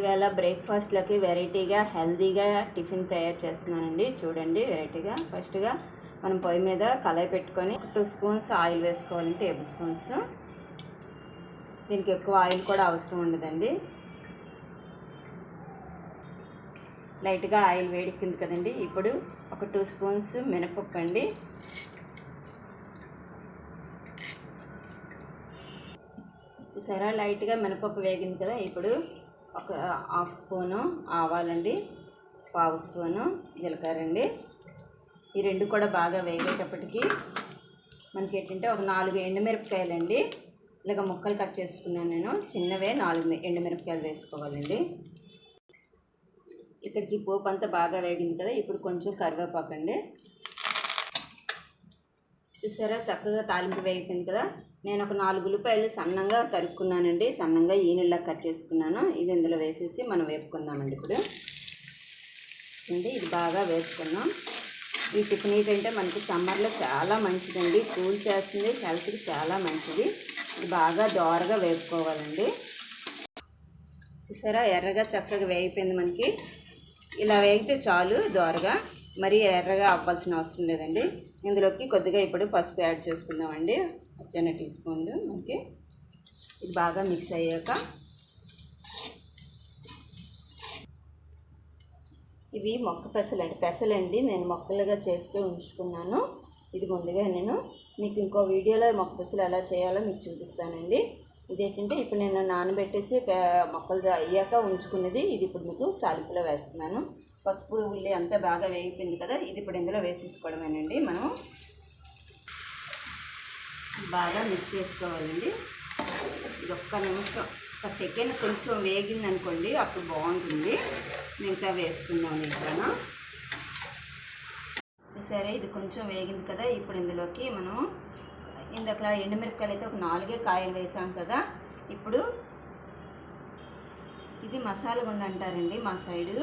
ఇవాళ బ్రేక్ఫాస్ట్లోకి వెరైటీగా హెల్తీగా టిఫిన్ తయారు చేస్తున్నానండి. చూడండి వెరైటీగా. ఫస్ట్గా మనం పొయ్యి మీద కళాయి పెట్టుకొని 2 స్పూన్స్ ఆయిల్ వేసుకోవాలి, టేబుల్ స్పూన్స్. దీనికి ఎక్కువ ఆయిల్ కూడా అవసరం ఉండదండి. లైట్గా ఆయిల్ వేడెక్కింది కదండి. ఇప్పుడు ఒక 2 స్పూన్స్ మినపప్పు అండి. చూసారా, లైట్గా మినపప్పు వేగింది కదా. ఇప్పుడు ఒక 1/2 స్పూను ఆవాలండి, 1/2 స్పూను జీలకర్ర అండి. ఈ రెండు కూడా బాగా వేగేటప్పటికి మనకి ఏంటంటే ఒక 4 ఎండుమిరపకాయలండి. ఇలాగ ముక్కలు కట్ చేసుకున్నాను నేను. చిన్నవే 4 ఎండుమిరపకాయలు వేసుకోవాలండి. ఇక్కడికి పోపు అంతా బాగా వేగింది కదా. ఇప్పుడు కొంచెం కరివేపాకు అండి. చూసారా, చక్కగా తాలింపు వేగిపోయింది కదా. నేను ఒక 4 ఉల్లిపాయలు సన్నంగా తరుక్కున్నానండి. సన్నంగా ఈనెల్లా కట్ చేసుకున్నాను. ఇది ఇందులో వేసేసి మనం వేపుకుందామండి. ఇప్పుడు ఇది బాగా వేసుకున్నాం. ఈ టిఫిన్ ఏంటంటే మనకి సమ్మర్లో చాలా మంచిదండి. కూల్ చేస్తుంది, హెల్త్కి చాలా మంచిది. ఇది బాగా దోరగా వేపుకోవాలండి. చూసారా, ఎర్రగా చక్కగా వేగిపోయింది మనకి. ఇలా వేగితే చాలు దోరగా, మరీ ఎర్రగా అవ్వాల్సిన అవసరం లేదండి. ఇందులోకి కొద్దిగా ఇప్పుడు పసుపు యాడ్ చేసుకుందామండి, 1 టీ స్పూన్లు మనకి. ఇది బాగా మిక్స్ అయ్యాక ఇవి మొక్క పెసలండి. నేను మొక్కలుగా చేసుకొని ఉంచుకున్నాను. ఇది ముందుగా నేను మీకు ఇంకో వీడియోలో మొక్క పెసలు ఎలా చేయాలో మీకు చూపిస్తానండి. ఇదేంటంటే ఇప్పుడు నేను నానబెట్టేసి మొక్కలు అయ్యాక ఉంచుకున్నది. ఇది ఇప్పుడు మీకు తాలింపులో వేస్తున్నాను. పసుపు ఉల్లి అంతా బాగా వేగిపోయింది కదా. ఇది ఇప్పుడు ఇందులో వేసేసుకోవడమేనండి. మనం బాగా మిక్స్ చేసుకోవాలండి. ఇది ఒక్క నిమిషం, ఒక సెకండ్ కొంచెం వేగింది అనుకోండి, అప్పుడు బాగుంటుంది. మిగతా వేసుకుందాం ఇక్కడ. చూసారా, ఇది కొంచెం వేగింది కదా. ఇప్పుడు ఇందులోకి మనం ఇందాక ఎండుమిరపకాయలు అయితే ఒక 4 కాయలు వేసాం కదా. ఇప్పుడు ఇది మసాలా గుండ అంటారండి మా సైడు.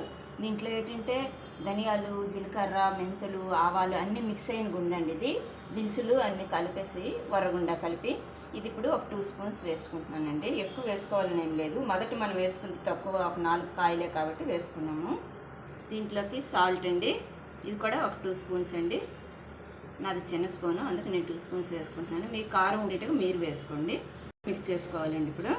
దీంట్లో ఏంటంటే ధనియాలు, జీలకర్ర, మెంతులు, ఆవాలు అన్నీ మిక్స్ అయిన గుండ అండి. ఇది దినుసులు అన్నీ కలిపేసి వరగుండ కలిపి ఇది ఇప్పుడు ఒక 2 స్పూన్స్ వేసుకుంటున్నానండి. ఎక్కువ వేసుకోవాలని ఏం లేదు. మొదటి మనం వేసుకుంది తక్కువ, ఒక 4 కాయలే కాబట్టి వేసుకున్నాము. దీంట్లోకి సాల్ట్ అండి. ఇది కూడా ఒక 2 స్పూన్స్ అండి. నాది చిన్న స్పూను, అందుకే నేను 2 స్పూన్స్ వేసుకుంటున్నాను. మీకు కారం ఉండేట్టుగా మీరు వేసుకోండి. మిక్స్ చేసుకోవాలండి. ఇప్పుడు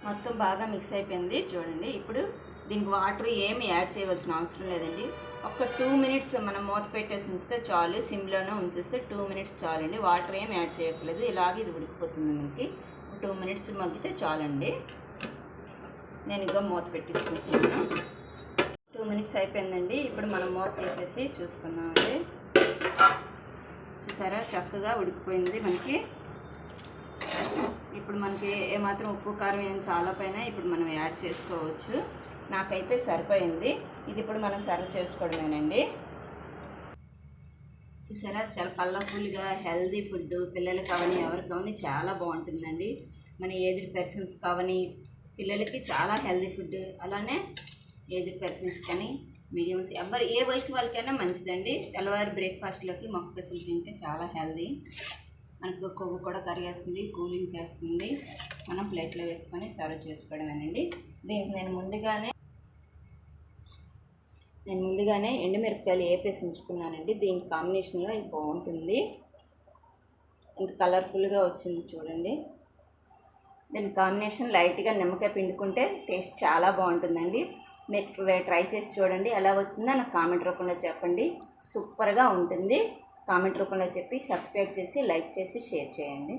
మొత్తం బాగా మిక్స్ అయిపోయింది చూడండి. ఇప్పుడు దీనికి వాటర్ ఏమి యాడ్ చేయవలసిన అవసరం లేదండి. ఒక 2 మినిట్స్ మనం మూత పెట్టేసి ఉంచితే చాలు. సిమ్లోనే ఉంచేస్తే 2 మినిట్స్ చాలండి. వాటర్ ఏమి యాడ్ చేయట్లేదు. ఇలాగే ఇది ఉడికిపోతుంది మనకి. 2 మినిట్స్ మగ్గితే చాలండి. నేను ఇక మూత పెట్టేసుకుంటున్నాను. 2 మినిట్స్ అయిపోయిందండి. ఇప్పుడు మనం మూత తీసేసి చూసుకున్నామండి. చూసారా, చక్కగా ఉడికిపోయింది మనకి. ఇప్పుడు మనకి ఏమాత్రం ఉప్పు కారం ఏం చాలా పైన ఇప్పుడు మనం యాడ్ చేసుకోవచ్చు. నాకైతే సరిపోయింది. ఇది ఇప్పుడు మనం సర్వ్ చేసుకోవడమేనండి. చూసారా, చాలా కలర్ఫుల్గా హెల్దీ ఫుడ్. పిల్లలకి కావని ఎవరికి కావని చాలా బాగుంటుందండి. మన ఏజ్డ్ పర్సన్స్ కావని పిల్లలకి చాలా హెల్దీ ఫుడ్. అలానే ఏజ్డ్ పర్సన్స్ కానీ మీడియంస్ ఏ వయసు వాళ్ళకైనా మంచిదండి. తెల్లవారి బ్రేక్ఫాస్ట్లోకి మొక్క పెసలు తింటే చాలా హెల్దీ. మనకు కొవ్వు కూడా కరిగేస్తుంది, కూలింగ్ చేస్తుంది. మనం ప్లేట్లో వేసుకొని సర్వ్ చేసుకోవడమేనండి. దీనికి నేను ముందుగానే ఎండుమిరపకాయలు వేపేసి ఉంచుకున్నానండి. దీని కాంబినేషన్లో ఇది బాగుంటుంది. ఇంత కలర్ఫుల్గా వచ్చింది చూడండి. దీని కాంబినేషన్ లైట్గా నిమ్మకాయ పిండుకుంటే టేస్ట్ చాలా బాగుంటుందండి. మీరు ట్రై చేసి చూడండి. ఎలా వచ్చిందో నాకు కామెంట్ రూపంలో చెప్పండి. సూపర్గా ఉంటుంది. కామెంట్ రూపంలో చెప్పి సబ్స్క్రైబ్ చేసి, లైక్ చేసి, షేర్ చేయండి.